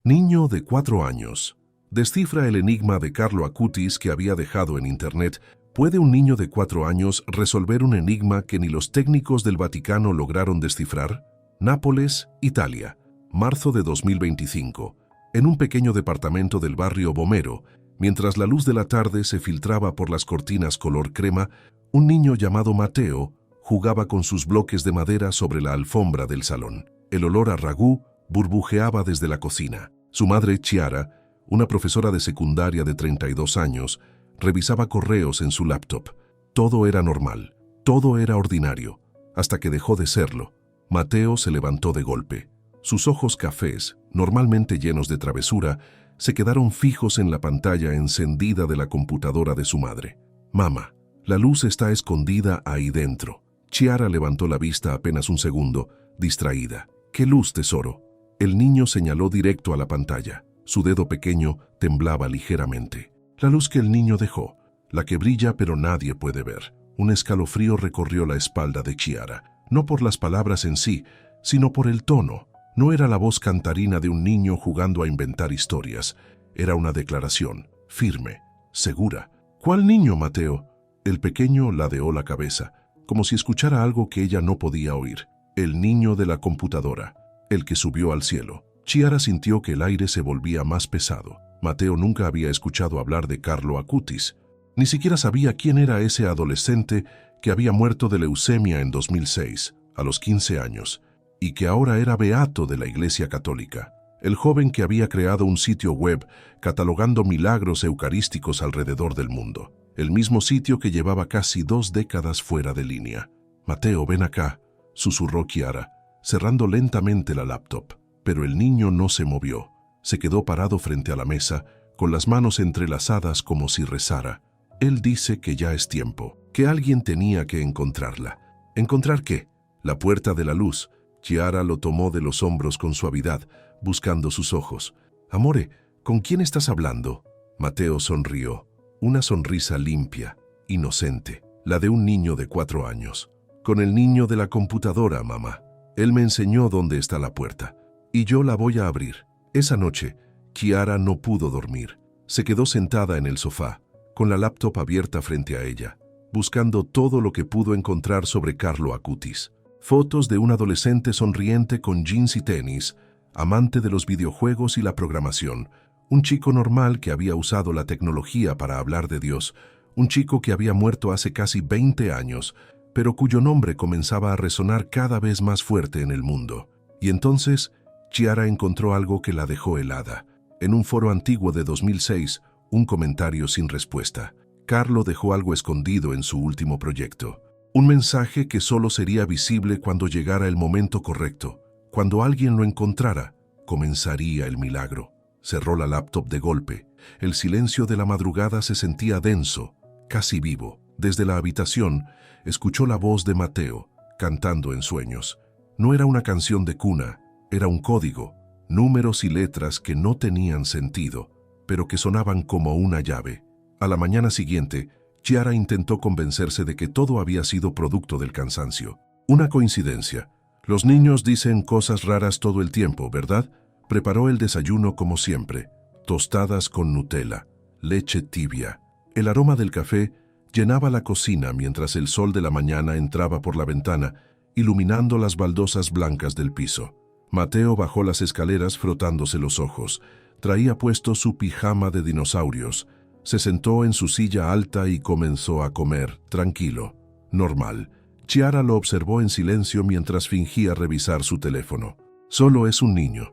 Niño de 4 años. Descifra el enigma de Carlo Acutis que había dejado en Internet. ¿Puede un niño de 4 años resolver un enigma que ni los técnicos del Vaticano lograron descifrar? Nápoles, Italia, marzo de 2025. En un pequeño departamento del barrio Vomero, mientras la luz de la tarde se filtraba por las cortinas color crema, un niño llamado Matteo jugaba con sus bloques de madera sobre la alfombra del salón. El olor a ragú burbujeaba desde la cocina. Su madre, Chiara, una profesora de secundaria de 32 años, revisaba correos en su laptop. Todo era normal, todo era ordinario, hasta que dejó de serlo. Matteo se levantó de golpe. Sus ojos cafés, normalmente llenos de travesura, se quedaron fijos en la pantalla encendida de la computadora de su madre. «Mamá, la luz está escondida ahí dentro». Chiara levantó la vista apenas un segundo, distraída. «¿Qué luz, tesoro?». El niño señaló directo a la pantalla. Su dedo pequeño temblaba ligeramente. La luz que el niño dejó, la que brilla pero nadie puede ver. Un escalofrío recorrió la espalda de Chiara, no por las palabras en sí, sino por el tono. No era la voz cantarina de un niño jugando a inventar historias. Era una declaración, firme, segura. «¿Cuál niño, Matteo?». El pequeño ladeó la cabeza, como si escuchara algo que ella no podía oír. «El niño de la computadora, el que subió al cielo». Chiara sintió que el aire se volvía más pesado. Matteo nunca había escuchado hablar de Carlo Acutis. Ni siquiera sabía quién era ese adolescente que había muerto de leucemia en 2006, a los 15 años, y que ahora era beato de la Iglesia Católica. El joven que había creado un sitio web catalogando milagros eucarísticos alrededor del mundo. El mismo sitio que llevaba casi 2 décadas fuera de línea. «Matteo, ven acá», susurró Chiara, cerrando lentamente la laptop. Pero el niño no se movió. Se quedó parado frente a la mesa, con las manos entrelazadas como si rezara. «Él dice que ya es tiempo, que alguien tenía que encontrarla». «¿Encontrar qué?». «La puerta de la luz». Chiara lo tomó de los hombros con suavidad, buscando sus ojos. «Amore, ¿con quién estás hablando?». Matteo sonrió. Una sonrisa limpia, inocente, la de un niño de 4 años. «Con el niño de la computadora, mamá. Él me enseñó dónde está la puerta. Y yo la voy a abrir». Esa noche, Chiara no pudo dormir. Se quedó sentada en el sofá, con la laptop abierta frente a ella, buscando todo lo que pudo encontrar sobre Carlo Acutis. Fotos de un adolescente sonriente con jeans y tenis, amante de los videojuegos y la programación. Un chico normal que había usado la tecnología para hablar de Dios. Un chico que había muerto hace casi 20 años, pero cuyo nombre comenzaba a resonar cada vez más fuerte en el mundo. Y entonces, Chiara encontró algo que la dejó helada. En un foro antiguo de 2006, un comentario sin respuesta. Carlo dejó algo escondido en su último proyecto. Un mensaje que solo sería visible cuando llegara el momento correcto. Cuando alguien lo encontrara, comenzaría el milagro. Cerró la laptop de golpe. El silencio de la madrugada se sentía denso, casi vivo. Desde la habitación, escuchó la voz de Matteo, cantando en sueños. No era una canción de cuna, era un código, números y letras que no tenían sentido, pero que sonaban como una llave. A la mañana siguiente, Chiara intentó convencerse de que todo había sido producto del cansancio. Una coincidencia. Los niños dicen cosas raras todo el tiempo, ¿verdad? Preparó el desayuno como siempre. Tostadas con Nutella, leche tibia. El aroma del café llenaba la cocina mientras el sol de la mañana entraba por la ventana, iluminando las baldosas blancas del piso. Matteo bajó las escaleras frotándose los ojos. Traía puesto su pijama de dinosaurios. Se sentó en su silla alta y comenzó a comer, tranquilo, normal. Chiara lo observó en silencio mientras fingía revisar su teléfono. Solo es un niño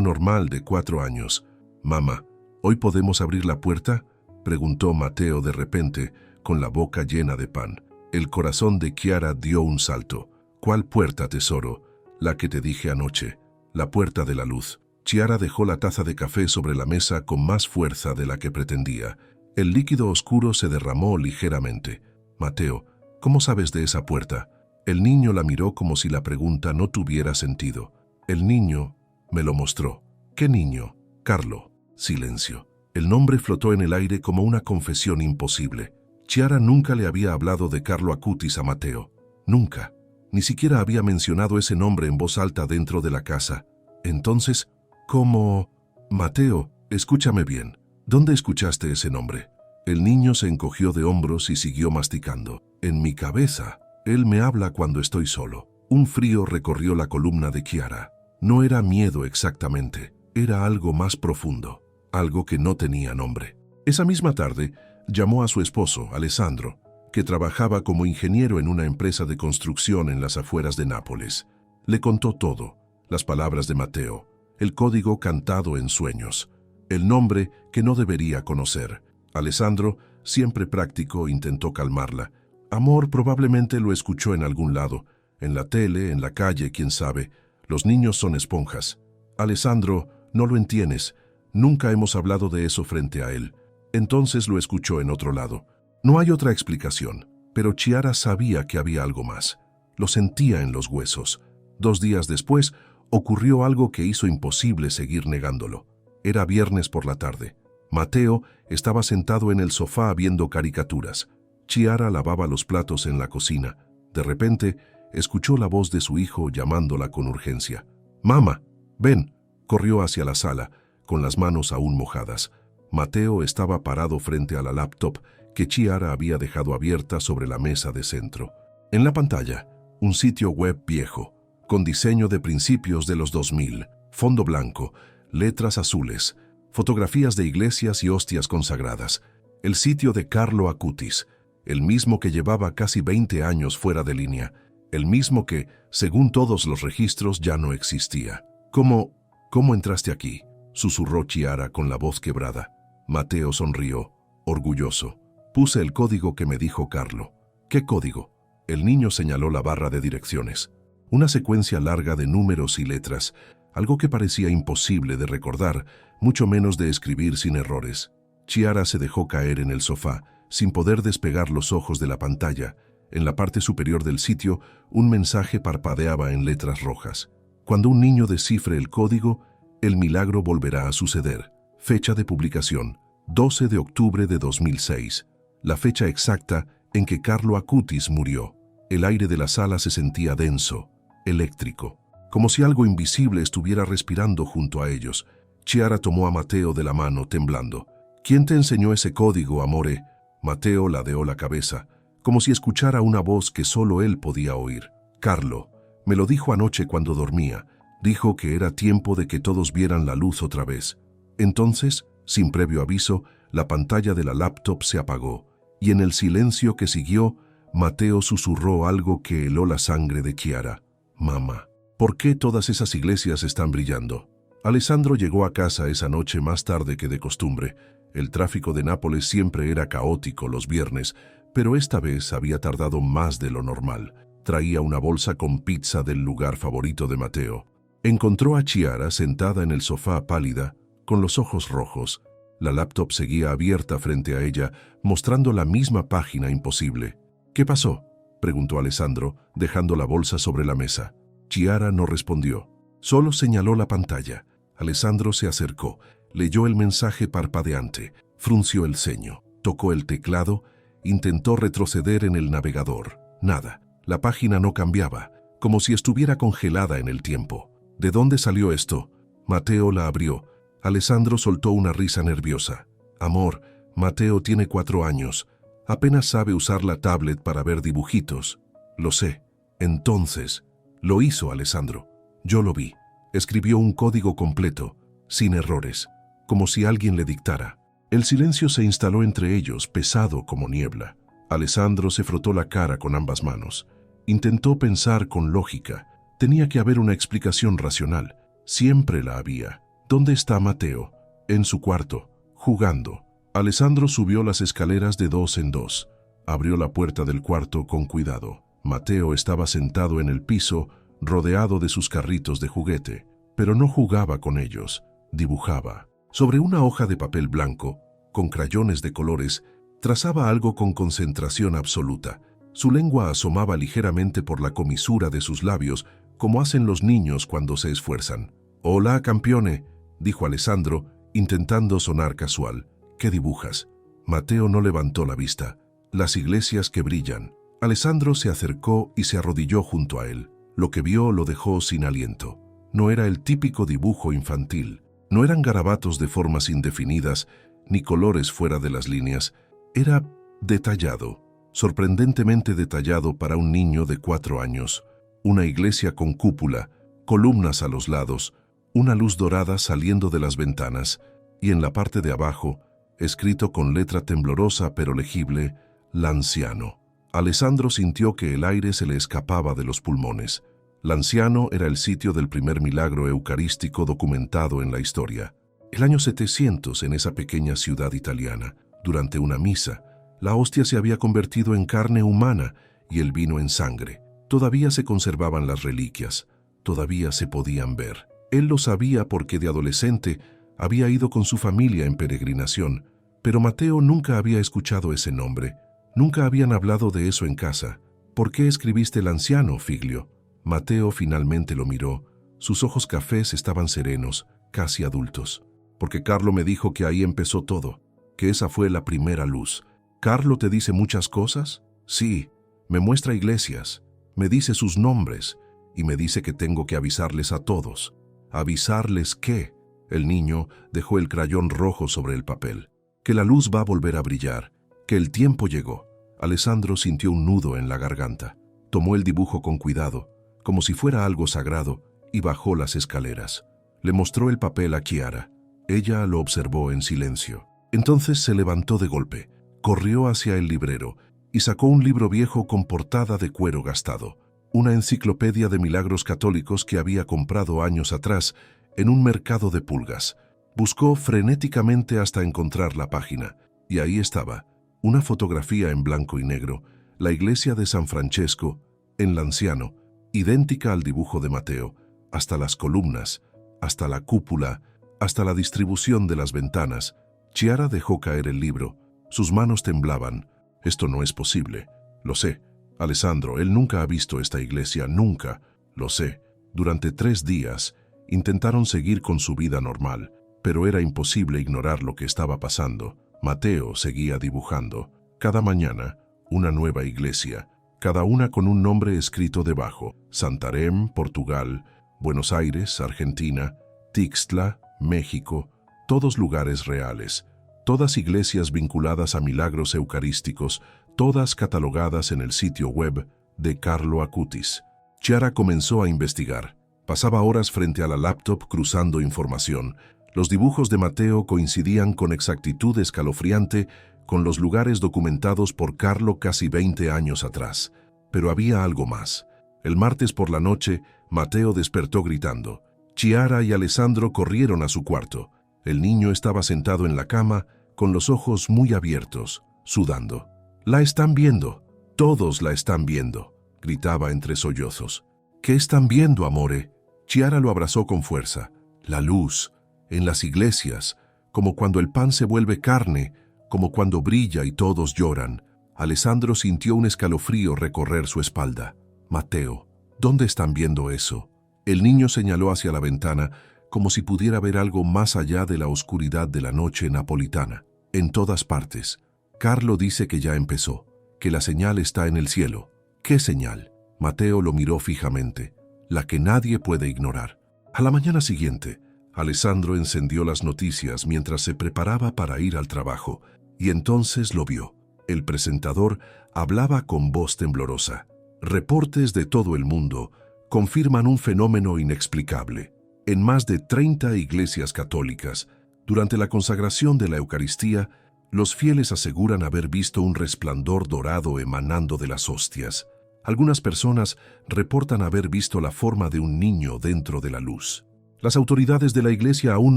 normal de 4 años. «Mamá, ¿hoy podemos abrir la puerta?», preguntó Matteo de repente, con la boca llena de pan. El corazón de Chiara dio un salto. «¿Cuál puerta, tesoro?». «La que te dije anoche, la puerta de la luz». Chiara dejó la taza de café sobre la mesa con más fuerza de la que pretendía. El líquido oscuro se derramó ligeramente. «Matteo, ¿cómo sabes de esa puerta?». El niño la miró como si la pregunta no tuviera sentido. «El niño me lo mostró». «¿Qué niño?». «Carlo». Silencio. El nombre flotó en el aire como una confesión imposible. Chiara nunca le había hablado de Carlo Acutis a Matteo. Nunca. Ni siquiera había mencionado ese nombre en voz alta dentro de la casa. Entonces, ¿cómo? Mateo, escúchame bien. ¿Dónde escuchaste ese nombre? El niño se encogió de hombros y siguió masticando. En mi cabeza. Él me habla cuando estoy solo. Un frío recorrió la columna de Chiara. No era miedo exactamente, era algo más profundo, algo que no tenía nombre. Esa misma tarde, llamó a su esposo, Alessandro, que trabajaba como ingeniero en una empresa de construcción en las afueras de Nápoles. Le contó todo, las palabras de Mateo, el código cantado en sueños, el nombre que no debería conocer. Alessandro, siempre práctico, intentó calmarla. Amor probablemente lo escuchó en algún lado, en la tele, en la calle, quién sabe. Los niños son esponjas. Alessandro, no lo entiendes. Nunca hemos hablado de eso frente a él. Entonces lo escuchó en otro lado. No hay otra explicación, pero Chiara sabía que había algo más. Lo sentía en los huesos. 2 días después, ocurrió algo que hizo imposible seguir negándolo. Era viernes por la tarde. Mateo estaba sentado en el sofá viendo caricaturas. Chiara lavaba los platos en la cocina. De repente, escuchó la voz de su hijo llamándola con urgencia. «Mamá, ven». Corrió hacia la sala, con las manos aún mojadas. Mateo estaba parado frente a la laptop que Chiara había dejado abierta sobre la mesa de centro. En la pantalla, un sitio web viejo, con diseño de principios de los 2000, fondo blanco, letras azules, fotografías de iglesias y hostias consagradas. El sitio de Carlo Acutis, el mismo que llevaba casi 20 años fuera de línea, el mismo que, según todos los registros, ya no existía. ¿Cómo entraste aquí?», susurró Chiara con la voz quebrada. Mateo sonrió, orgulloso. «Puse el código que me dijo Carlo». «¿Qué código?». El niño señaló la barra de direcciones. Una secuencia larga de números y letras, algo que parecía imposible de recordar, mucho menos de escribir sin errores. Chiara se dejó caer en el sofá, sin poder despegar los ojos de la pantalla. En la parte superior del sitio, un mensaje parpadeaba en letras rojas. Cuando un niño descifre el código, el milagro volverá a suceder. Fecha de publicación, 12 de octubre de 2006. La fecha exacta en que Carlo Acutis murió. El aire de la sala se sentía denso, eléctrico, como si algo invisible estuviera respirando junto a ellos. Chiara tomó a Mateo de la mano, temblando. «¿Quién te enseñó ese código, amore?». Mateo ladeó la cabeza, como si escuchara una voz que solo él podía oír. «Carlo, me lo dijo anoche cuando dormía. Dijo que era tiempo de que todos vieran la luz otra vez». Entonces, sin previo aviso, la pantalla de la laptop se apagó, y en el silencio que siguió, Mateo susurró algo que heló la sangre de Chiara. «Mamá, ¿por qué todas esas iglesias están brillando?». Alessandro llegó a casa esa noche más tarde que de costumbre. El tráfico de Nápoles siempre era caótico los viernes, pero esta vez había tardado más de lo normal. Traía una bolsa con pizza del lugar favorito de Mateo. Encontró a Chiara sentada en el sofá pálida, con los ojos rojos. La laptop seguía abierta frente a ella, mostrando la misma página imposible. «¿Qué pasó?», preguntó Alessandro, dejando la bolsa sobre la mesa. Chiara no respondió. Solo señaló la pantalla. Alessandro se acercó, leyó el mensaje parpadeante, frunció el ceño, tocó el teclado, intentó retroceder en el navegador. Nada. La página no cambiaba, como si estuviera congelada en el tiempo. ¿De dónde salió esto? Mateo la abrió. Alessandro soltó una risa nerviosa. «Amor, Mateo tiene 4 años. Apenas sabe usar la tablet para ver dibujitos». «Lo sé». «Entonces». «Lo hizo Alessandro. Yo lo vi. Escribió un código completo, sin errores, como si alguien le dictara». El silencio se instaló entre ellos, pesado como niebla. Alessandro se frotó la cara con ambas manos. Intentó pensar con lógica. Tenía que haber una explicación racional. Siempre la había. ¿Dónde está Mateo? En su cuarto, jugando. Alessandro subió las escaleras de 2 en 2. Abrió la puerta del cuarto con cuidado. Mateo estaba sentado en el piso, rodeado de sus carritos de juguete, pero no jugaba con ellos, dibujaba. Sobre una hoja de papel blanco, con crayones de colores, trazaba algo con concentración absoluta. Su lengua asomaba ligeramente por la comisura de sus labios, como hacen los niños cuando se esfuerzan. «Hola, campione», dijo Alessandro, intentando sonar casual. «¿Qué dibujas?». Mateo no levantó la vista. «Las iglesias que brillan». Alessandro se acercó y se arrodilló junto a él. Lo que vio lo dejó sin aliento. No era el típico dibujo infantil. No eran garabatos de formas indefinidas, ni colores fuera de las líneas. Era detallado, sorprendentemente detallado para un niño de 4 años. Una iglesia con cúpula, columnas a los lados, una luz dorada saliendo de las ventanas, y en la parte de abajo, escrito con letra temblorosa pero legible, Lanciano. Alessandro sintió que el aire se le escapaba de los pulmones. Lanciano era el sitio del primer milagro eucarístico documentado en la historia. El año 700, en esa pequeña ciudad italiana, durante una misa, la hostia se había convertido en carne humana y el vino en sangre. Todavía se conservaban las reliquias, todavía se podían ver. Él lo sabía porque de adolescente había ido con su familia en peregrinación, pero Mateo nunca había escuchado ese nombre. Nunca habían hablado de eso en casa. ¿Por qué escribiste Lanciano, Figlio? Mateo finalmente lo miró. Sus ojos cafés estaban serenos, casi adultos. Porque Carlo me dijo que ahí empezó todo, que esa fue la primera luz. ¿Carlo te dice muchas cosas? Sí, me muestra iglesias, me dice sus nombres y me dice que tengo que avisarles a todos. ¿Avisarles qué? El niño dejó el crayón rojo sobre el papel. Que la luz va a volver a brillar, que el tiempo llegó. Alessandro sintió un nudo en la garganta. Tomó el dibujo con cuidado, como si fuera algo sagrado, y bajó las escaleras. Le mostró el papel a Chiara. Ella lo observó en silencio. Entonces se levantó de golpe, corrió hacia el librero y sacó un libro viejo con portada de cuero gastado, una enciclopedia de milagros católicos que había comprado años atrás en un mercado de pulgas. Buscó frenéticamente hasta encontrar la página, y ahí estaba, una fotografía en blanco y negro, la iglesia de San Francesco, en Lanciano, idéntica al dibujo de Mateo, hasta las columnas, hasta la cúpula, hasta la distribución de las ventanas. Chiara dejó caer el libro. Sus manos temblaban. Esto no es posible. Lo sé. Alessandro, él nunca ha visto esta iglesia, nunca. Lo sé. Durante 3 días intentaron seguir con su vida normal, pero era imposible ignorar lo que estaba pasando. Mateo seguía dibujando. Cada mañana, una nueva iglesia, cada una con un nombre escrito debajo. Santarém, Portugal, Buenos Aires, Argentina, Tixtla, México, todos lugares reales, todas iglesias vinculadas a milagros eucarísticos, todas catalogadas en el sitio web de Carlo Acutis. Chiara comenzó a investigar. Pasaba horas frente a la laptop cruzando información. Los dibujos de Mateo coincidían con exactitud escalofriante con los lugares documentados por Carlo casi 20 años atrás. Pero había algo más. El martes por la noche, Mateo despertó gritando. Chiara y Alessandro corrieron a su cuarto. El niño estaba sentado en la cama, con los ojos muy abiertos, sudando. «La están viendo, todos la están viendo», gritaba entre sollozos. «¿Qué están viendo, amore?» Chiara lo abrazó con fuerza. «La luz, en las iglesias, como cuando el pan se vuelve carne, como cuando brilla y todos lloran». Alessandro sintió un escalofrío recorrer su espalda. «Mateo, ¿dónde están viendo eso?» El niño señaló hacia la ventana, como si pudiera ver algo más allá de la oscuridad de la noche napolitana. «En todas partes. Carlo dice que ya empezó, que la señal está en el cielo». «¿Qué señal?» Mateo lo miró fijamente. «La que nadie puede ignorar». A la mañana siguiente, Alessandro encendió las noticias mientras se preparaba para ir al trabajo, y entonces lo vio. El presentador hablaba con voz temblorosa. «Reportes de todo el mundo confirman un fenómeno inexplicable. En más de 30 iglesias católicas, durante la consagración de la Eucaristía, los fieles aseguran haber visto un resplandor dorado emanando de las hostias. Algunas personas reportan haber visto la forma de un niño dentro de la luz. Las autoridades de la iglesia aún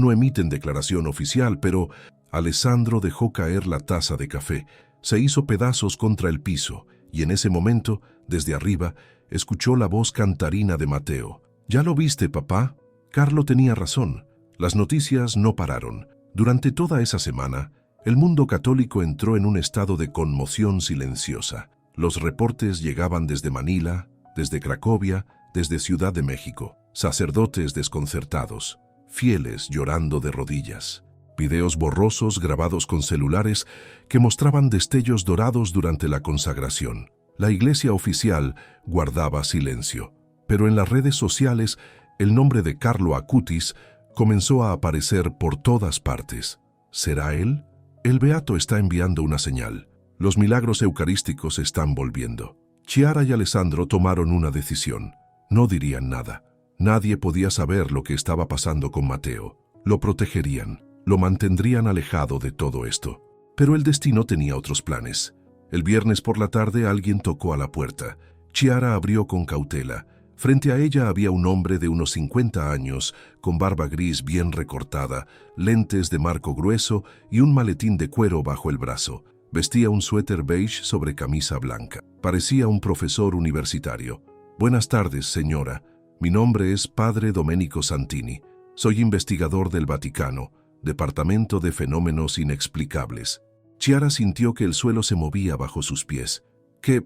no emiten declaración oficial, pero Alessandro dejó caer la taza de café, se hizo pedazos contra el piso, y en ese momento, desde arriba, escuchó la voz cantarina de Mateo. «¿Ya lo viste, papá?» Carlo tenía razón. Las noticias no pararon. Durante toda esa semana, el mundo católico entró en un estado de conmoción silenciosa. Los reportes llegaban desde Manila, desde Cracovia, desde Ciudad de México. Sacerdotes desconcertados, fieles llorando de rodillas. Videos borrosos grabados con celulares que mostraban destellos dorados durante la consagración. La iglesia oficial guardaba silencio, pero en las redes sociales el nombre de Carlo Acutis Comenzó a aparecer por todas partes. ¿Será él? El beato está enviando una señal. Los milagros eucarísticos están volviendo. Chiara y Alessandro tomaron una decisión. No dirían nada. Nadie podía saber lo que estaba pasando con Matteo. Lo protegerían, lo mantendrían alejado de todo esto. Pero el destino tenía otros planes. El viernes por la tarde alguien tocó a la puerta. Chiara abrió con cautela. Frente a ella había un hombre de unos 50 años, con barba gris bien recortada, lentes de marco grueso y un maletín de cuero bajo el brazo. Vestía un suéter beige sobre camisa blanca. Parecía un profesor universitario. «Buenas tardes, señora. Mi nombre es Padre Domenico Santini. Soy investigador del Vaticano, Departamento de Fenómenos Inexplicables». Chiara sintió que el suelo se movía bajo sus pies. ¿Qué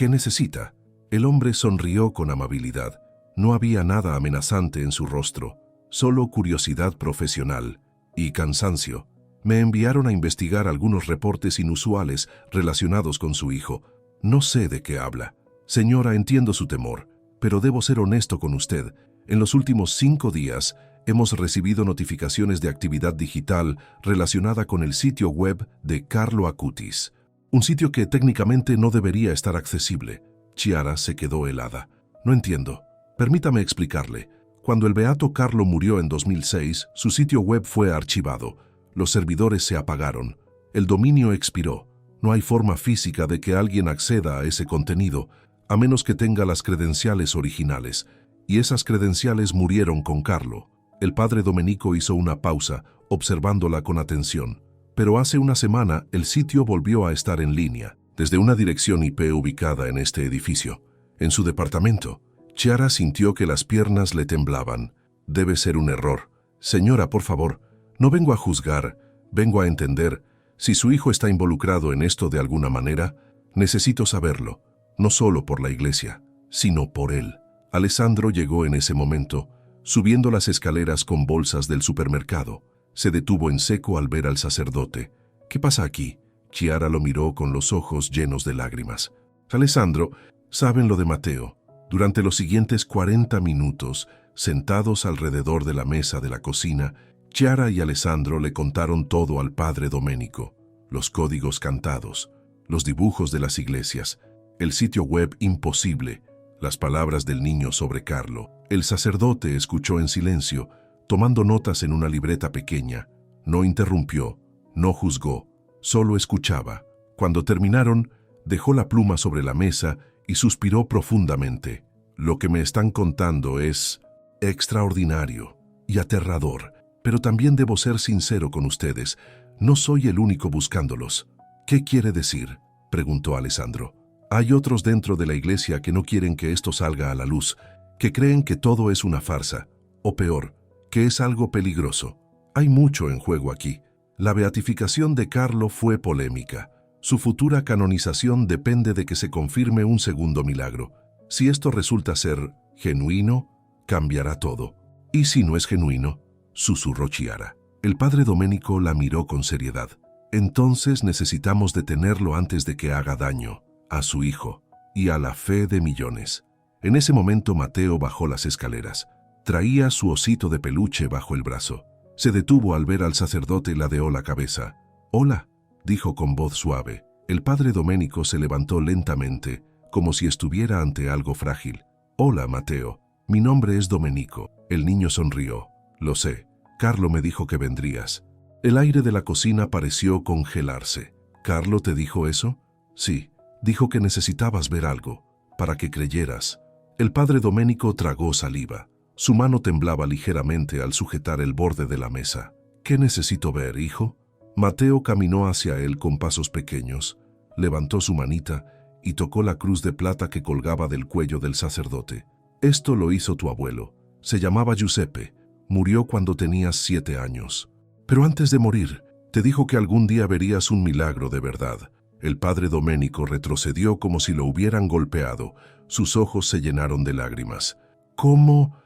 necesita? El hombre sonrió con amabilidad. No había nada amenazante en su rostro, solo curiosidad profesional y cansancio. Me enviaron a investigar algunos reportes inusuales relacionados con su hijo. No sé de qué habla. Señora, entiendo su temor, pero debo ser honesto con usted. En los últimos 5 días hemos recibido notificaciones de actividad digital relacionada con el sitio web de Carlo Acutis. Un sitio que técnicamente no debería estar accesible. Chiara se quedó helada. No entiendo. Permítame explicarle. Cuando el beato Carlo murió en 2006, su sitio web fue archivado. Los servidores se apagaron. El dominio expiró. No hay forma física de que alguien acceda a ese contenido, a menos que tenga las credenciales originales. Y esas credenciales murieron con Carlo. El padre Domenico hizo una pausa, observándola con atención. Pero hace una semana el sitio volvió a estar en línea, desde una dirección IP ubicada en este edificio. En su departamento, Chiara sintió que las piernas le temblaban. Debe ser un error. Señora, por favor, no vengo a juzgar, vengo a entender. Si su hijo está involucrado en esto de alguna manera, necesito saberlo, no solo por la iglesia, sino por él. Alessandro llegó en ese momento, subiendo las escaleras con bolsas del supermercado. Se detuvo en seco al ver al sacerdote. ¿Qué pasa aquí? Chiara lo miró con los ojos llenos de lágrimas. Alessandro, saben lo de Matteo. Durante los siguientes 40 minutos, sentados alrededor de la mesa de la cocina, Chiara y Alessandro le contaron todo al padre Domenico. Los códigos cantados, los dibujos de las iglesias, el sitio web imposible, las palabras del niño sobre Carlo. El sacerdote escuchó en silencio, tomando notas en una libreta pequeña. No interrumpió, no juzgó, solo escuchaba. Cuando terminaron, dejó la pluma sobre la mesa y suspiró profundamente. Lo que me están contando es extraordinario y aterrador, pero también debo ser sincero con ustedes. No soy el único buscándolos. ¿Qué quiere decir?, preguntó Alessandro. Hay otros dentro de la iglesia que no quieren que esto salga a la luz, que creen que todo es una farsa, o peor, que es algo peligroso. Hay mucho en juego aquí. La beatificación de Carlo fue polémica. Su futura canonización depende de que se confirme un segundo milagro. Si esto resulta ser genuino, cambiará todo. ¿Y si no es genuino?, susurró Chiara. El padre Domenico la miró con seriedad. Entonces necesitamos detenerlo antes de que haga daño a su hijo y a la fe de millones. En ese momento Matteo bajó las escaleras. Traía su osito de peluche bajo el brazo. Se detuvo al ver al sacerdote y ladeó la cabeza. «Hola», dijo con voz suave. El padre Domenico se levantó lentamente, como si estuviera ante algo frágil. «Hola, Matteo. Mi nombre es Domenico». El niño sonrió. «Lo sé. Carlo me dijo que vendrías». El aire de la cocina pareció congelarse. «¿Carlo te dijo eso?» «Sí. Dijo que necesitabas ver algo, para que creyeras». El padre Domenico tragó saliva. Su mano temblaba ligeramente al sujetar el borde de la mesa. «¿Qué necesito ver, hijo?» Matteo caminó hacia él con pasos pequeños, levantó su manita y tocó la cruz de plata que colgaba del cuello del sacerdote. «Esto lo hizo tu abuelo. Se llamaba Giuseppe. Murió cuando tenías 7 años. Pero antes de morir, te dijo que algún día verías un milagro de verdad». El padre Domenico retrocedió como si lo hubieran golpeado. Sus ojos se llenaron de lágrimas. ¿Cómo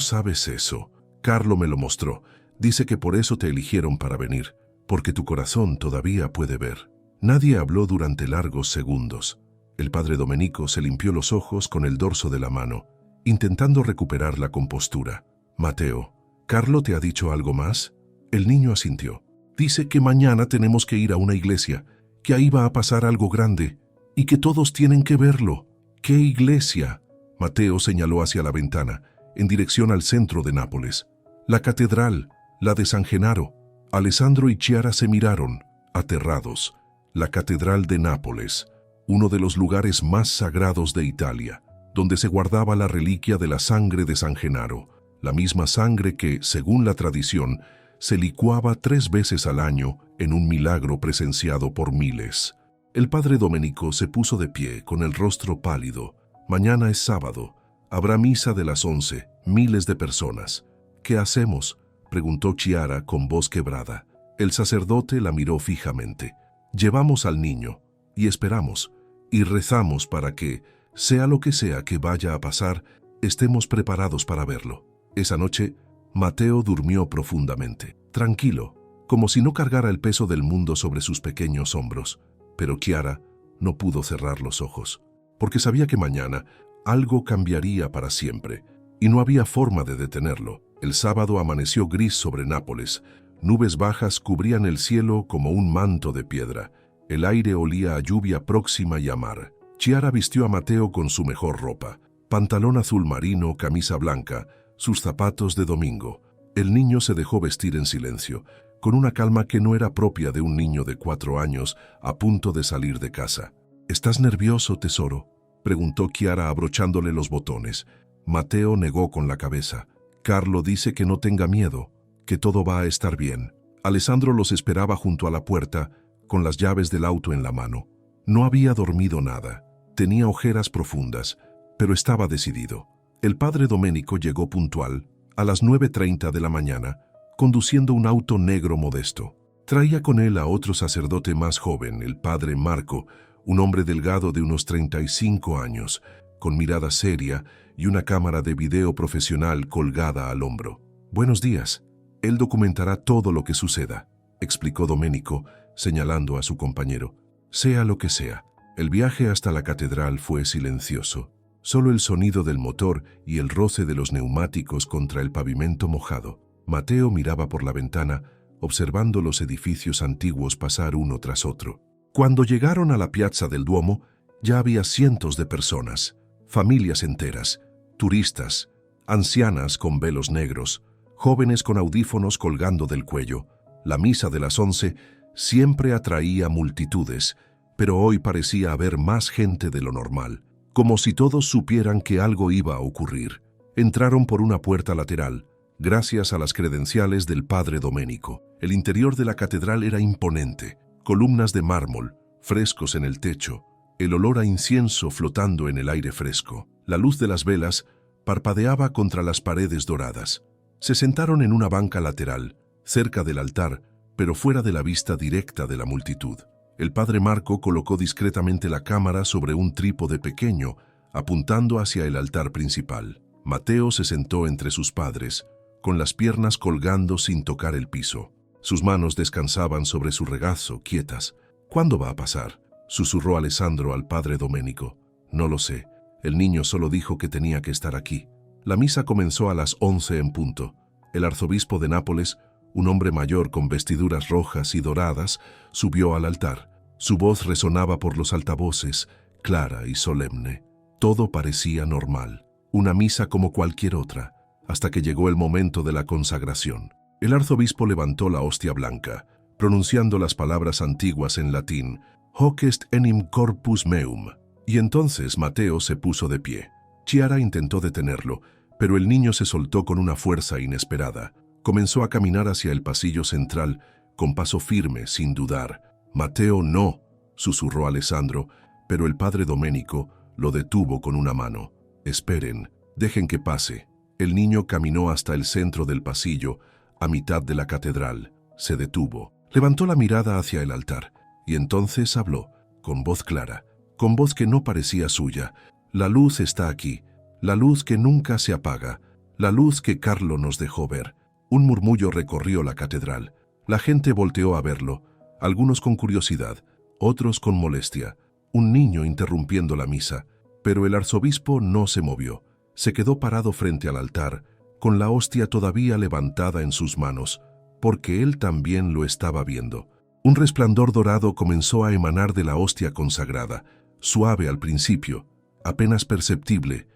sabes eso? Carlo me lo mostró. Dice que por eso te eligieron para venir, porque tu corazón todavía puede ver». Nadie habló durante largos segundos. El padre Domenico se limpió los ojos con el dorso de la mano, intentando recuperar la compostura. «Matteo, ¿Carlo te ha dicho algo más? El niño asintió. Dice que mañana tenemos que ir a una iglesia, que ahí va a pasar algo grande y que todos tienen que verlo. ¿Qué iglesia? Mateo señaló hacia la ventana, en dirección al centro de Nápoles. La catedral, la de San Genaro. Alessandro y Chiara se miraron, aterrados. La catedral de Nápoles, uno de los lugares más sagrados de Italia, donde se guardaba la reliquia de la sangre de San Genaro, la misma sangre que, según la tradición, se licuaba 3 veces al año en un milagro presenciado por miles. El padre Domenico se puso de pie con el rostro pálido. Mañana es sábado. Habrá misa de las 11, miles de personas. ¿Qué hacemos?, preguntó Chiara con voz quebrada. El sacerdote la miró fijamente. Llevamos al niño y esperamos y rezamos para que, sea lo que sea que vaya a pasar, estemos preparados para verlo. Esa noche, Mateo durmió profundamente, tranquilo, como si no cargara el peso del mundo sobre sus pequeños hombros. Pero Chiara no pudo cerrar los ojos, porque sabía que mañana algo cambiaría para siempre, y no había forma de detenerlo. El sábado amaneció gris sobre Nápoles. Nubes bajas cubrían el cielo como un manto de piedra. El aire olía a lluvia próxima y a mar. Chiara vistió a Mateo con su mejor ropa: pantalón azul marino, camisa blanca, sus zapatos de domingo. El niño se dejó vestir en silencio, con una calma que no era propia de un niño de 4 años a punto de salir de casa. ¿Estás nervioso, tesoro?, preguntó Chiara abrochándole los botones. Mateo negó con la cabeza. Carlo dice que no tenga miedo, que todo va a estar bien. Alessandro los esperaba junto a la puerta, con las llaves del auto en la mano. No había dormido nada. Tenía ojeras profundas, pero estaba decidido. El padre Domenico llegó puntual, a las 9:30 de la mañana, conduciendo un auto negro modesto. Traía con él a otro sacerdote más joven, el padre Marco, un hombre delgado de unos 35 años, con mirada seria y una cámara de video profesional colgada al hombro. «Buenos días. Él documentará todo lo que suceda», explicó Domenico, señalando a su compañero. «Sea lo que sea». El viaje hasta la catedral fue silencioso. Solo el sonido del motor y el roce de los neumáticos contra el pavimento mojado. Mateo miraba por la ventana, observando los edificios antiguos pasar uno tras otro. Cuando llegaron a la piazza del Duomo, ya había cientos de personas, familias enteras, turistas, ancianas con velos negros, jóvenes con audífonos colgando del cuello. La misa de las 11 siempre atraía multitudes, pero hoy parecía haber más gente de lo normal, como si todos supieran que algo iba a ocurrir. Entraron por una puerta lateral, gracias a las credenciales del padre Domenico. El interior de la catedral era imponente, columnas de mármol, frescos en el techo, el olor a incienso flotando en el aire fresco. La luz de las velas parpadeaba contra las paredes doradas. Se sentaron en una banca lateral, cerca del altar, pero fuera de la vista directa de la multitud. El padre Marco colocó discretamente la cámara sobre un trípode pequeño, apuntando hacia el altar principal. Mateo se sentó entre sus padres, con las piernas colgando sin tocar el piso. Sus manos descansaban sobre su regazo, quietas. «¿Cuándo va a pasar?», susurró Alessandro al padre Domenico. «No lo sé. El niño solo dijo que tenía que estar aquí». La misa comenzó a las 11 en punto. El arzobispo de Nápoles, un hombre mayor con vestiduras rojas y doradas, subió al altar. Su voz resonaba por los altavoces, clara y solemne. Todo parecía normal, una misa como cualquier otra, hasta que llegó el momento de la consagración. El arzobispo levantó la hostia blanca, pronunciando las palabras antiguas en latín, «Hoc est enim corpus meum», y entonces Mateo se puso de pie. Chiara intentó detenerlo, pero el niño se soltó con una fuerza inesperada. Comenzó a caminar hacia el pasillo central, con paso firme, sin dudar. «Mateo, no», susurró Alessandro, pero el padre Domenico lo detuvo con una mano. «Esperen, dejen que pase». El niño caminó hasta el centro del pasillo, a mitad de la catedral. Se detuvo. Levantó la mirada hacia el altar, y entonces habló, con voz clara, con voz que no parecía suya. «La luz está aquí, la luz que nunca se apaga, la luz que Carlo nos dejó ver». Un murmullo recorrió la catedral. La gente volteó a verlo, algunos con curiosidad, otros con molestia. Un niño interrumpiendo la misa, pero el arzobispo no se movió. Se quedó parado frente al altar, con la hostia todavía levantada en sus manos, porque él también lo estaba viendo. Un resplandor dorado comenzó a emanar de la hostia consagrada, suave al principio, apenas perceptible.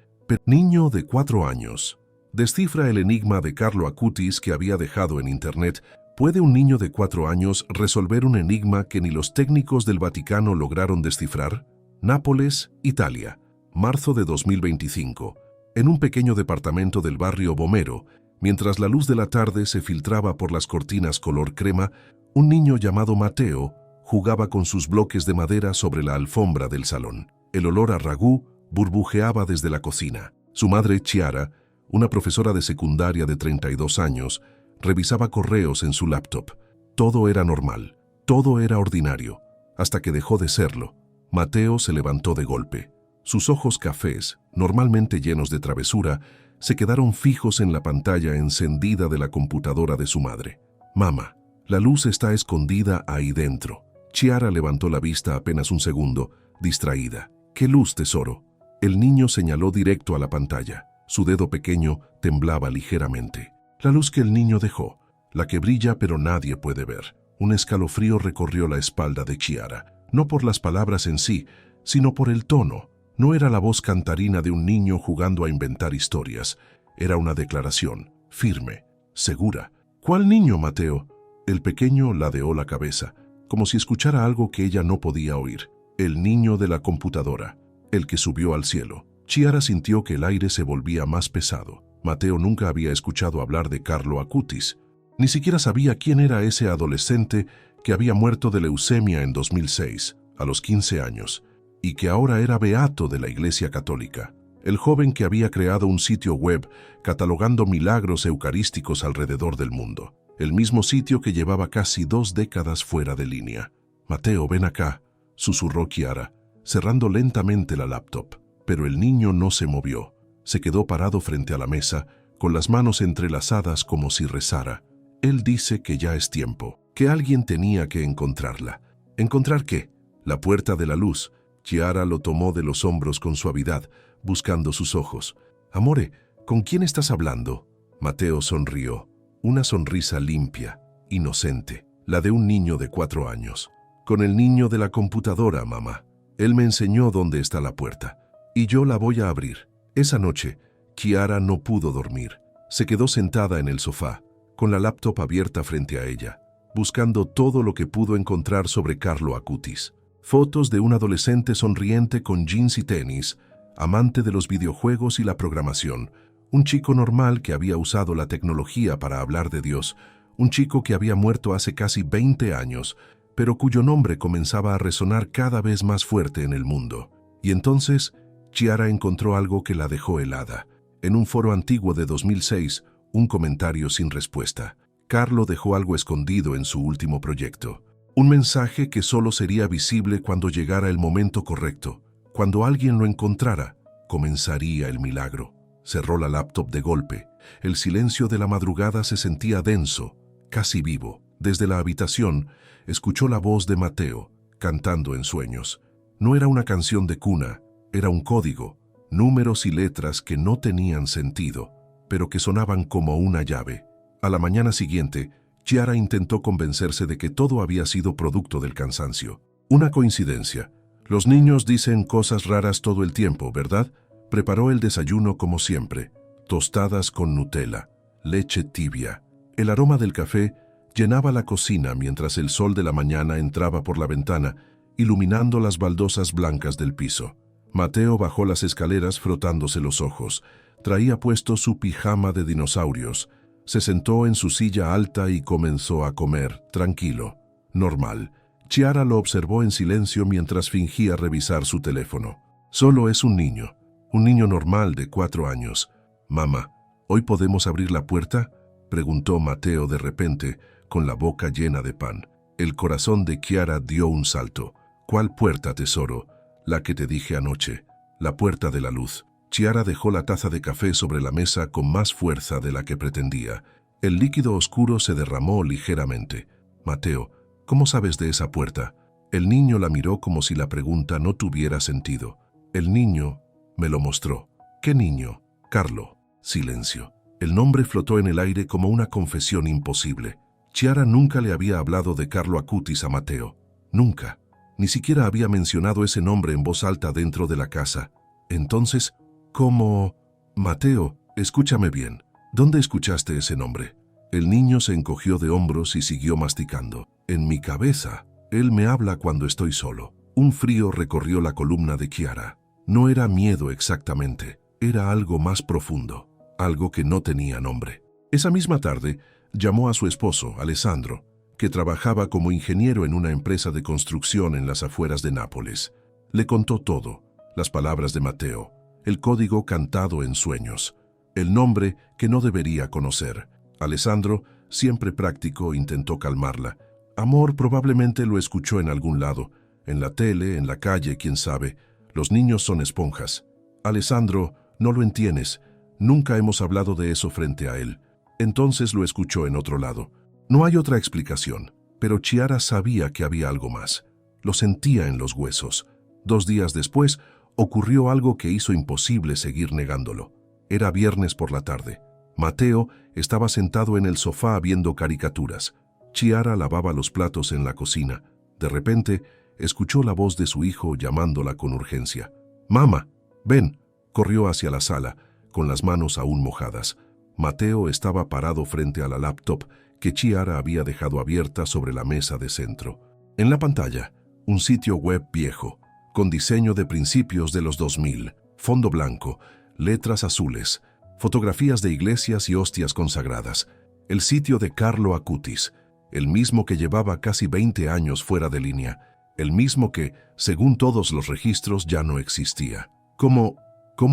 Niño de 4 años. Descifra el enigma de Carlo Acutis que había dejado en Internet. ¿Puede un niño de 4 años resolver un enigma que ni los técnicos del Vaticano lograron descifrar? Nápoles, Italia, marzo de 2025. En un pequeño departamento del barrio Vomero, mientras la luz de la tarde se filtraba por las cortinas color crema, un niño llamado Matteo jugaba con sus bloques de madera sobre la alfombra del salón. El olor a ragú burbujeaba desde la cocina. Su madre, Chiara, una profesora de secundaria de 32 años, revisaba correos en su laptop. Todo era normal, todo era ordinario, hasta que dejó de serlo. Matteo se levantó de golpe. Sus ojos cafés, normalmente llenos de travesura, se quedaron fijos en la pantalla encendida de la computadora de su madre. «Mamá, la luz está escondida ahí dentro». Chiara levantó la vista apenas un segundo, distraída. «¿Qué luz, tesoro?». El niño señaló directo a la pantalla. Su dedo pequeño temblaba ligeramente. La luz que el niño dejó, la que brilla pero nadie puede ver. Un escalofrío recorrió la espalda de Chiara, no por las palabras en sí, sino por el tono. No era la voz cantarina de un niño jugando a inventar historias. Era una declaración, firme, segura. «¿Cuál niño, Matteo?». El pequeño ladeó la cabeza, como si escuchara algo que ella no podía oír. «El niño de la computadora, el que subió al cielo». Chiara sintió que el aire se volvía más pesado. Matteo nunca había escuchado hablar de Carlo Acutis. Ni siquiera sabía quién era ese adolescente que había muerto de leucemia en 2006, a los 15 años, y que ahora era beato de la Iglesia Católica. El joven que había creado un sitio web catalogando milagros eucarísticos alrededor del mundo. El mismo sitio que llevaba casi 2 décadas fuera de línea. «Matteo, ven acá», susurró Chiara, cerrando lentamente la laptop. Pero el niño no se movió. Se quedó parado frente a la mesa, con las manos entrelazadas como si rezara. «Él dice que ya es tiempo, que alguien tenía que encontrarla». ¿Encontrar qué? La puerta de la luz. Chiara lo tomó de los hombros con suavidad, buscando sus ojos. «Amore, ¿con quién estás hablando?». Matteo sonrió. Una sonrisa limpia, inocente, la de un niño de 4 años. «Con el niño de la computadora, mamá. Él me enseñó dónde está la puerta. Y yo la voy a abrir». Esa noche, Chiara no pudo dormir. Se quedó sentada en el sofá, con la laptop abierta frente a ella, buscando todo lo que pudo encontrar sobre Carlo Acutis. Fotos de un adolescente sonriente con jeans y tenis, amante de los videojuegos y la programación, un chico normal que había usado la tecnología para hablar de Dios, un chico que había muerto hace casi 20 años, pero cuyo nombre comenzaba a resonar cada vez más fuerte en el mundo. Y entonces, Chiara encontró algo que la dejó helada. En un foro antiguo de 2006, un comentario sin respuesta. Carlo dejó algo escondido en su último proyecto. Un mensaje que solo sería visible cuando llegara el momento correcto. Cuando alguien lo encontrara, comenzaría el milagro. Cerró la laptop de golpe. El silencio de la madrugada se sentía denso, casi vivo. Desde la habitación, escuchó la voz de Matteo, cantando en sueños. No era una canción de cuna, era un código, números y letras que no tenían sentido, pero que sonaban como una llave. A la mañana siguiente, Chiara intentó convencerse de que todo había sido producto del cansancio. Una coincidencia. Los niños dicen cosas raras todo el tiempo, ¿verdad? Preparó el desayuno como siempre. Tostadas con Nutella, leche tibia. El aroma del café llenaba la cocina mientras el sol de la mañana entraba por la ventana, iluminando las baldosas blancas del piso. Matteo bajó las escaleras frotándose los ojos. Traía puesto su pijama de dinosaurios. Se sentó en su silla alta y comenzó a comer, tranquilo, normal. Chiara lo observó en silencio mientras fingía revisar su teléfono. Solo es un niño normal de 4 años. «Mamá, ¿hoy podemos abrir la puerta?», preguntó Matteo de repente, con la boca llena de pan. El corazón de Chiara dio un salto. «¿Cuál puerta, tesoro?». «La que te dije anoche, la puerta de la luz». Chiara dejó la taza de café sobre la mesa con más fuerza de la que pretendía. El líquido oscuro se derramó ligeramente. «Matteo, ¿cómo sabes de esa puerta?». El niño la miró como si la pregunta no tuviera sentido. «El niño me lo mostró». «¿Qué niño?». «Carlo». Silencio. El nombre flotó en el aire como una confesión imposible. Chiara nunca le había hablado de Carlo Acutis a Matteo. Nunca. Ni siquiera había mencionado ese nombre en voz alta dentro de la casa. Entonces, ¿cómo? Matteo, escúchame bien. ¿Dónde escuchaste ese nombre? El niño se encogió de hombros y siguió masticando. En mi cabeza. Él me habla cuando estoy solo. Un frío recorrió la columna de Chiara. No era miedo exactamente. Era algo más profundo. Algo que no tenía nombre. Esa misma tarde, llamó a su esposo, Alessandro, que trabajaba como ingeniero en una empresa de construcción en las afueras de Nápoles. Le contó todo, las palabras de Matteo, el código cantado en sueños, el nombre que no debería conocer. Alessandro, siempre práctico, intentó calmarla. Amor probablemente lo escuchó en algún lado, en la tele, en la calle, quién sabe. Los niños son esponjas. Alessandro, no lo entiendes. Nunca hemos hablado de eso frente a él. Entonces lo escuchó en otro lado. No hay otra explicación, pero Chiara sabía que había algo más. Lo sentía en los huesos. 2 días después, ocurrió algo que hizo imposible seguir negándolo. Era viernes por la tarde. Matteo estaba sentado en el sofá viendo caricaturas. Chiara lavaba los platos en la cocina. De repente, escuchó la voz de su hijo llamándola con urgencia. «Mamá, ven». Corrió hacia la sala, con las manos aún mojadas. Matteo estaba parado frente a la laptop que Chiara había dejado abierta sobre la mesa de centro. En la pantalla, un sitio web viejo, con diseño de principios de los 2000, fondo blanco, letras azules, fotografías de iglesias y hostias consagradas. El sitio de Carlo Acutis, el mismo que llevaba casi 20 años fuera de línea, el mismo que, según todos los registros, ya no existía. ¿Cómo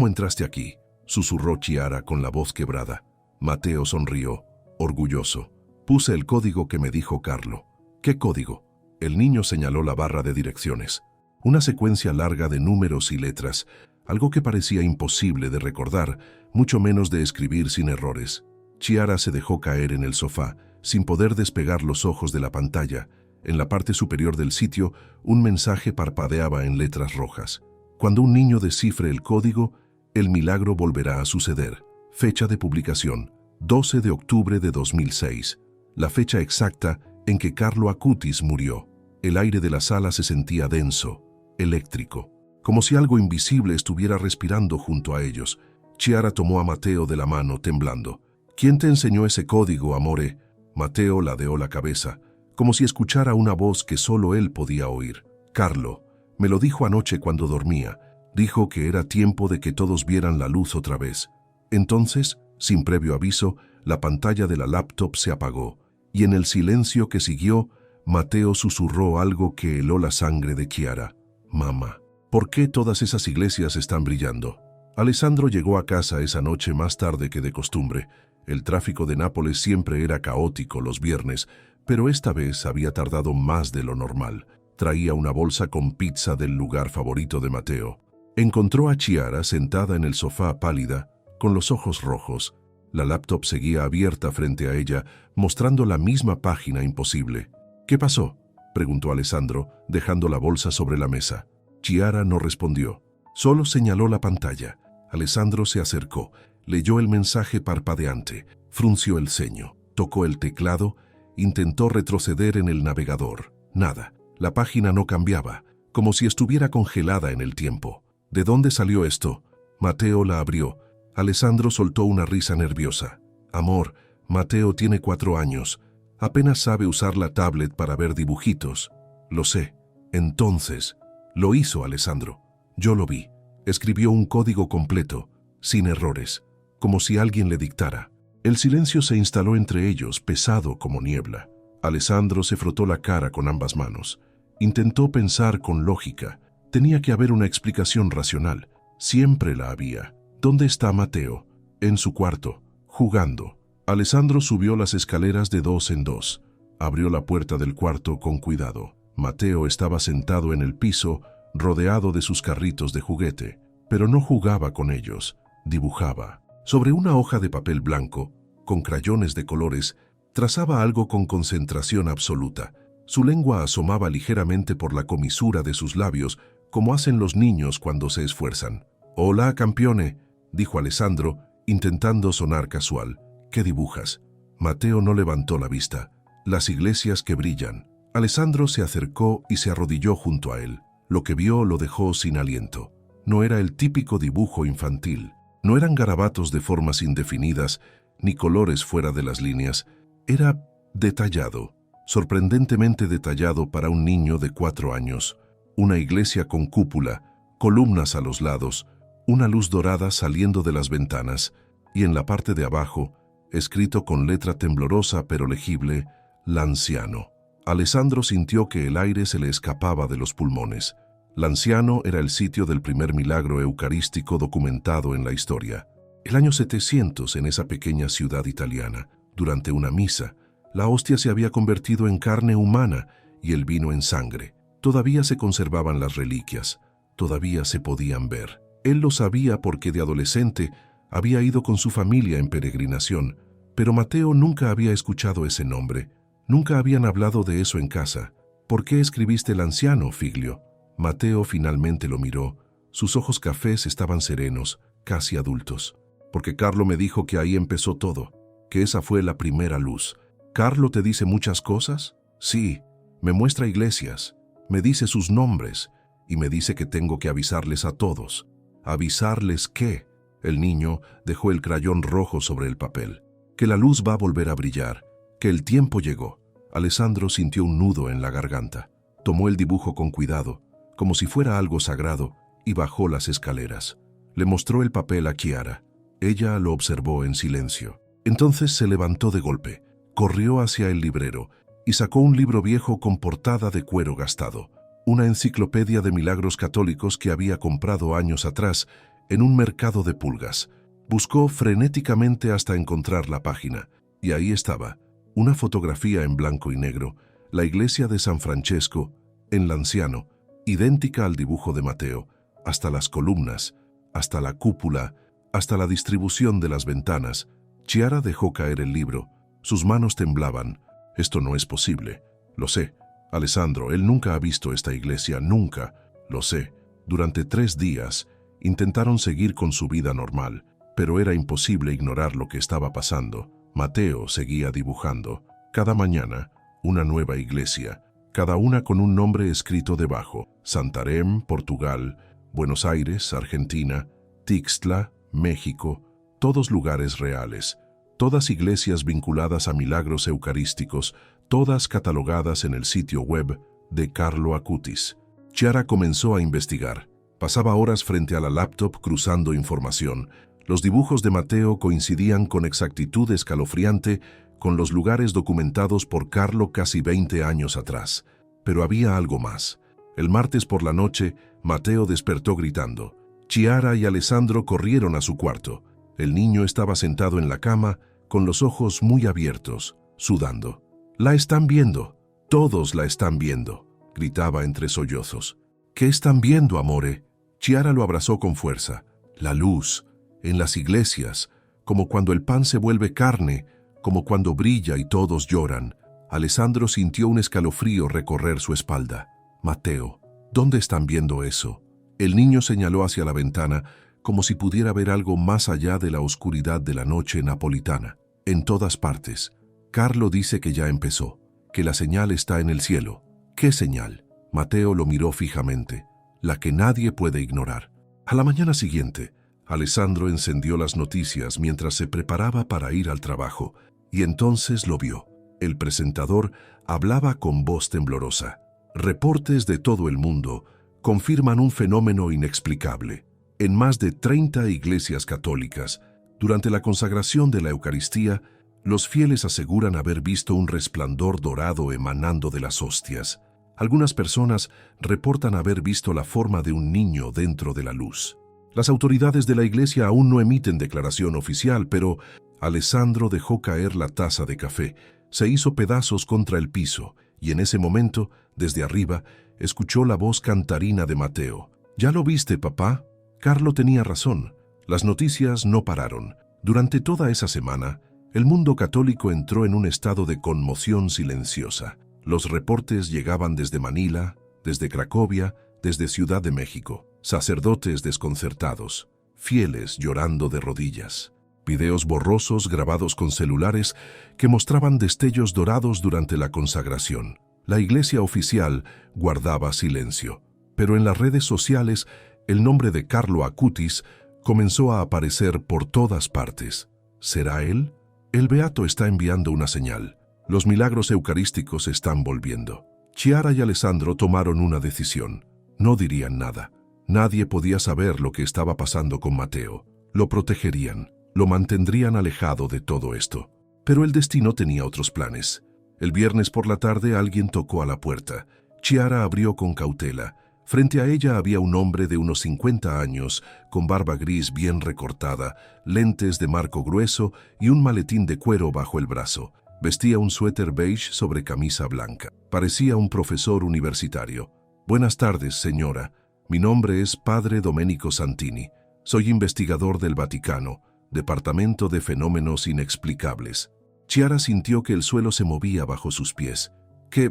entraste aquí?, susurró Chiara con la voz quebrada. Matteo sonrió, orgulloso. Puse el código que me dijo Carlo. ¿Qué código? El niño señaló la barra de direcciones. Una secuencia larga de números y letras, algo que parecía imposible de recordar, mucho menos de escribir sin errores. Chiara se dejó caer en el sofá, sin poder despegar los ojos de la pantalla. En la parte superior del sitio, un mensaje parpadeaba en letras rojas. Cuando un niño descifre el código, el milagro volverá a suceder. Fecha de publicación, 12 de octubre de 2006. La fecha exacta en que Carlo Acutis murió. El aire de la sala se sentía denso, eléctrico, como si algo invisible estuviera respirando junto a ellos. Chiara tomó a Matteo de la mano, temblando. ¿Quién te enseñó ese código, amore? Matteo ladeó la cabeza, como si escuchara una voz que solo él podía oír. Carlo, me lo dijo anoche cuando dormía. Dijo que era tiempo de que todos vieran la luz otra vez. Entonces, sin previo aviso, la pantalla de la laptop se apagó, y en el silencio que siguió, Matteo susurró algo que heló la sangre de Chiara. Mamá, ¿por qué todas esas iglesias están brillando? Alessandro llegó a casa esa noche más tarde que de costumbre. El tráfico de Nápoles siempre era caótico los viernes, pero esta vez había tardado más de lo normal. Traía una bolsa con pizza del lugar favorito de Matteo. Encontró a Chiara sentada en el sofá pálida, con los ojos rojos. La laptop seguía abierta frente a ella, mostrando la misma página imposible. ¿Qué pasó?, preguntó Alessandro, dejando la bolsa sobre la mesa. Chiara no respondió. Solo señaló la pantalla. Alessandro se acercó, leyó el mensaje parpadeante, frunció el ceño, tocó el teclado, intentó retroceder en el navegador. Nada. La página no cambiaba, como si estuviera congelada en el tiempo. ¿De dónde salió esto? Matteo la abrió. Alessandro soltó una risa nerviosa. Amor, Matteo tiene 4 años. Apenas sabe usar la tablet para ver dibujitos. Lo sé. Entonces, lo hizo Alessandro. Yo lo vi. Escribió un código completo, sin errores, como si alguien le dictara. El silencio se instaló entre ellos, pesado como niebla. Alessandro se frotó la cara con ambas manos. Intentó pensar con lógica. Tenía que haber una explicación racional. Siempre la había. ¿Dónde está Matteo? En su cuarto, jugando. Alessandro subió las escaleras de 2 en 2. Abrió la puerta del cuarto con cuidado. Matteo estaba sentado en el piso, rodeado de sus carritos de juguete, pero no jugaba con ellos, dibujaba. Sobre una hoja de papel blanco, con crayones de colores, trazaba algo con concentración absoluta. Su lengua asomaba ligeramente por la comisura de sus labios, como hacen los niños cuando se esfuerzan. «Hola, campione», dijo Alessandro, intentando sonar casual. ¿Qué dibujas? Mateo no levantó la vista. Las iglesias que brillan. Alessandro se acercó y se arrodilló junto a él. Lo que vio lo dejó sin aliento. No era el típico dibujo infantil. No eran garabatos de formas indefinidas, ni colores fuera de las líneas. Era detallado, sorprendentemente detallado para un niño de 4 años. Una iglesia con cúpula, columnas a los lados, una luz dorada saliendo de las ventanas, y en la parte de abajo, escrito con letra temblorosa pero legible, Lanciano. Alessandro sintió que el aire se le escapaba de los pulmones. Lanciano era el sitio del primer milagro eucarístico documentado en la historia. El año 700, en esa pequeña ciudad italiana, durante una misa, la hostia se había convertido en carne humana y el vino en sangre. Todavía se conservaban las reliquias, todavía se podían ver. Él lo sabía porque de adolescente había ido con su familia en peregrinación, pero Mateo nunca había escuchado ese nombre. Nunca habían hablado de eso en casa. ¿Por qué escribiste el anciano, Figlio? Mateo finalmente lo miró. Sus ojos cafés estaban serenos, casi adultos. Porque Carlo me dijo que ahí empezó todo, que esa fue la primera luz. ¿Carlo te dice muchas cosas? Sí, me muestra iglesias, me dice sus nombres y me dice que tengo que avisarles a todos. ¿Avisarles qué? El niño dejó el crayón rojo sobre el papel. Que la luz va a volver a brillar, que el tiempo llegó. Alessandro sintió un nudo en la garganta. Tomó el dibujo con cuidado, como si fuera algo sagrado, y bajó las escaleras. Le mostró el papel a Chiara. Ella lo observó en silencio. Entonces se levantó de golpe, corrió hacia el librero y sacó un libro viejo con portada de cuero gastado, una enciclopedia de milagros católicos que había comprado años atrás en un mercado de pulgas. Buscó frenéticamente hasta encontrar la página, y ahí estaba, una fotografía en blanco y negro, la iglesia de San Francesco, en Lanciano, idéntica al dibujo de Mateo, hasta las columnas, hasta la cúpula, hasta la distribución de las ventanas. Chiara dejó caer el libro. Sus manos temblaban. Esto no es posible. Lo sé. Alessandro, él nunca ha visto esta iglesia, nunca. Lo sé. Durante 3 días intentaron seguir con su vida normal, pero era imposible ignorar lo que estaba pasando. Mateo seguía dibujando. Cada mañana, una nueva iglesia, cada una con un nombre escrito debajo. Santarém, Portugal, Buenos Aires, Argentina, Tixtla, México, todos lugares reales, todas iglesias vinculadas a milagros eucarísticos, todas catalogadas en el sitio web de Carlo Acutis. Chiara comenzó a investigar. Pasaba horas frente a la laptop cruzando información. Los dibujos de Mateo coincidían con exactitud escalofriante con los lugares documentados por Carlo casi 20 años atrás. Pero había algo más. El martes por la noche, Mateo despertó gritando. Chiara y Alessandro corrieron a su cuarto. El niño estaba sentado en la cama, con los ojos muy abiertos, sudando. «La están viendo, todos la están viendo», gritaba entre sollozos. «¿Qué están viendo, amore?» Chiara lo abrazó con fuerza. «La luz, en las iglesias, como cuando el pan se vuelve carne, como cuando brilla y todos lloran». Alessandro sintió un escalofrío recorrer su espalda. «Mateo, ¿dónde están viendo eso?» El niño señaló hacia la ventana, como si pudiera ver algo más allá de la oscuridad de la noche napolitana. «En todas partes. Carlo dice que ya empezó, que la señal está en el cielo». «¿Qué señal?» Mateo lo miró fijamente. «La que nadie puede ignorar». A la mañana siguiente, Alessandro encendió las noticias mientras se preparaba para ir al trabajo, y entonces lo vio. El presentador hablaba con voz temblorosa. «Reportes de todo el mundo confirman un fenómeno inexplicable. En más de 30 iglesias católicas, durante la consagración de la Eucaristía, los fieles aseguran haber visto un resplandor dorado emanando de las hostias. Algunas personas reportan haber visto la forma de un niño dentro de la luz. Las autoridades de la iglesia aún no emiten declaración oficial, pero Alessandro dejó caer la taza de café, se hizo pedazos contra el piso, y en ese momento, desde arriba, escuchó la voz cantarina de Mateo. «¿Ya lo viste, papá?» Carlo tenía razón. Las noticias no pararon. Durante toda esa semana, el mundo católico entró en un estado de conmoción silenciosa. Los reportes llegaban desde Manila, desde Cracovia, desde Ciudad de México. Sacerdotes desconcertados, fieles llorando de rodillas. videos borrosos grabados con celulares que mostraban destellos dorados durante la consagración. La iglesia oficial guardaba silencio, pero en las redes sociales el nombre de Carlo Acutis comenzó a aparecer por todas partes. ¿Será él? El beato está enviando una señal. Los milagros eucarísticos están volviendo. Chiara y Alessandro tomaron una decisión. No dirían nada. Nadie podía saber lo que estaba pasando con Matteo. Lo protegerían, lo mantendrían alejado de todo esto. Pero el destino tenía otros planes. El viernes por la tarde alguien tocó a la puerta. Chiara abrió con cautela. Frente a ella había un hombre de unos 50 años, con barba gris bien recortada, lentes de marco grueso y un maletín de cuero bajo el brazo. Vestía un suéter beige sobre camisa blanca. Parecía un profesor universitario. «Buenas tardes, señora. Mi nombre es Padre Domenico Santini. Soy investigador del Vaticano, Departamento de Fenómenos Inexplicables». Chiara sintió que el suelo se movía bajo sus pies. ¿Qué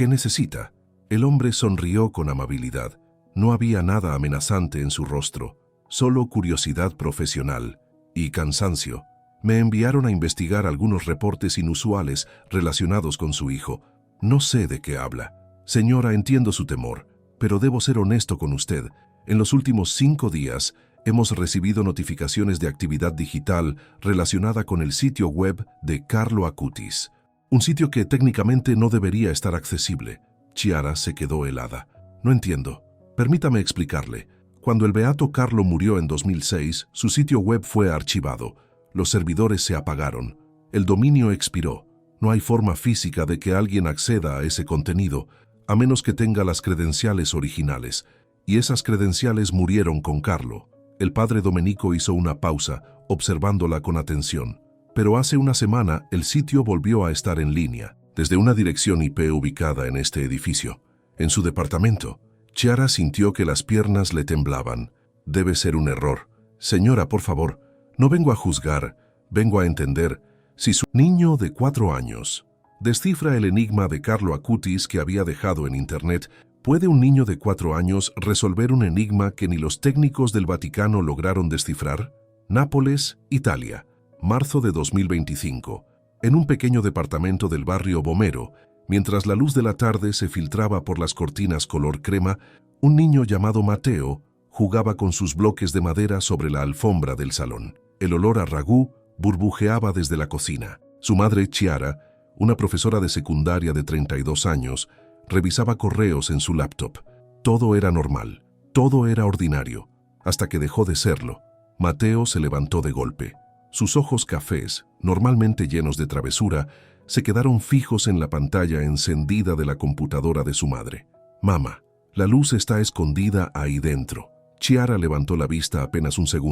necesita? El hombre sonrió con amabilidad. No había nada amenazante en su rostro, solo curiosidad profesional y cansancio. Me enviaron a investigar algunos reportes inusuales relacionados con su hijo. No sé de qué habla. Señora, entiendo su temor, pero debo ser honesto con usted. En los últimos 5 días hemos recibido notificaciones de actividad digital relacionada con el sitio web de Carlo Acutis, un sitio que técnicamente no debería estar accesible. Chiara se quedó helada. No entiendo. Permítame explicarle. Cuando el beato Carlo murió en 2006, su sitio web fue archivado. Los servidores se apagaron. El dominio expiró. No hay forma física de que alguien acceda a ese contenido, a menos que tenga las credenciales originales. Y esas credenciales murieron con Carlo. El padre Domenico hizo una pausa, observándola con atención. Pero hace una semana el sitio volvió a estar en línea, desde una dirección IP ubicada en este edificio. En su departamento, Chiara sintió que las piernas le temblaban. Debe ser un error. Señora, por favor, no vengo a juzgar, vengo a entender. Si su niño de 4 años descifra el enigma de Carlo Acutis que había dejado en Internet, ¿puede un niño de 4 años resolver un enigma que ni los técnicos del Vaticano lograron descifrar? Nápoles, Italia, marzo de 2025. En un pequeño departamento del barrio Vomero, mientras la luz de la tarde se filtraba por las cortinas color crema, un niño llamado Matteo jugaba con sus bloques de madera sobre la alfombra del salón. El olor a ragú burbujeaba desde la cocina. Su madre, Chiara, una profesora de secundaria de 32 años, revisaba correos en su laptop. Todo era normal, todo era ordinario, hasta que dejó de serlo. Matteo se levantó de golpe. Sus ojos cafés, normalmente llenos de travesura, se quedaron fijos en la pantalla encendida de la computadora de su madre. «Mamá, la luz está escondida ahí dentro». Chiara levantó la vista apenas un segundo.